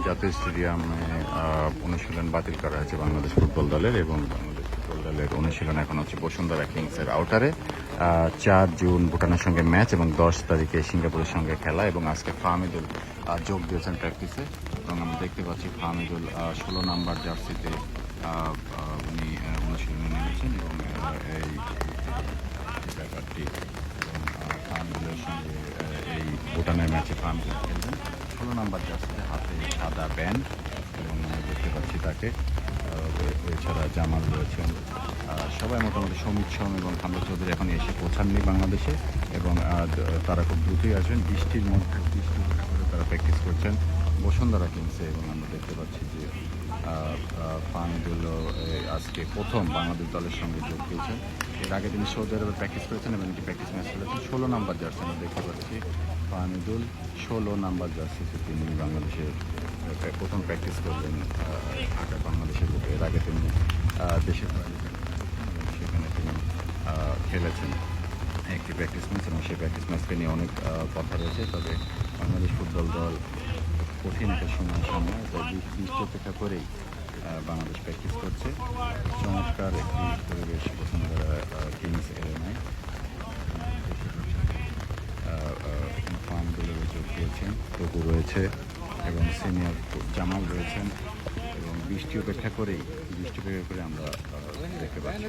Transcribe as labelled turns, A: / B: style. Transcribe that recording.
A: জাতীয় স্টেডিয়ামে অনুশীলন বাতিল করা হয়েছে বাংলাদেশ ফুটবল দলের, এবং বাংলাদেশ ফুটবল দলের অনুশীলন এখন হচ্ছে বসুন্ধরা কিংসের আউটারে। 4 জুন ভুটানের সঙ্গে ম্যাচ এবং 10 তারিখে সিঙ্গাপুরের সঙ্গে খেলা, এবং আজকে ফাহমিদুল যোগ দিয়েছেন প্র্যাকটিসে, এবং আমরা দেখতে পাচ্ছি ফাহমিদুল 16 নাম্বার জার্সিতে উনি অনুশীলনে নেমেছেন, এবং এই ব্যাপারটি এবং ফাহমিদুলের সঙ্গে এই ভুটানের ম্যাচে ফাহমিদুল খেলবেন 16 নাম্বার জার্সিতে, হাতে সাদা ব্যান্ড, এবং দেখতে পাচ্ছি তাকে। এছাড়া জামাল রয়েছেন, সবাই মোটামুটি সমিত সোম এবং খান্দা চৌধুরী এখন এসে পৌঁছাননি বাংলাদেশে, এবং তারা খুব দ্রুতই আসবেন। বৃষ্টির মধ্যে করে তারা প্র্যাকটিস করছেন বসুন্ধরা কিংসে, এবং আমরা দেখতে পাচ্ছি যে ফাহমিদুল আজকে প্রথম বাংলাদেশ দলের সঙ্গে যোগ দিয়েছেন। এর আগে তিনি সৌদি আরবে প্র্যাকটিস করেছেন এবং একটি প্র্যাকটিস ম্যাচ খেলেছেন। 16 নাম্বার জার্সি আমরা দেখতে পাচ্ছি ফাহমিদুল 16 নাম্বার জার্সিতে তিনি বাংলাদেশের প্রথম প্র্যাকটিস করবেন ঢাকা বাংলাদেশের বুকে। এর আগে তিনি দেশের বাইরে সেখানে তিনি খেলেছেন একটি প্র্যাকটিস ম্যাচ, এবং সেই প্র্যাকটিস ম্যাচকে নিয়ে অনেক কথা রয়েছে। তবে বাংলাদেশ ফুটবল দল কঠিন একটা সময় সামনে, তাই বৃষ্টি অপেক্ষা করেই বাংলাদেশ প্র্যাকটিস করছে। চমৎকার একটি পরিবেশ বসুন্ধরা কিংস এরিনায়। ফার্মগুলো যোগ দিয়েছেন, তবু রয়েছে, এবং সিনিয়র জামাল রয়েছেন, এবং বৃষ্টি অপেক্ষা করে আমরা দেখতে পাচ্ছি।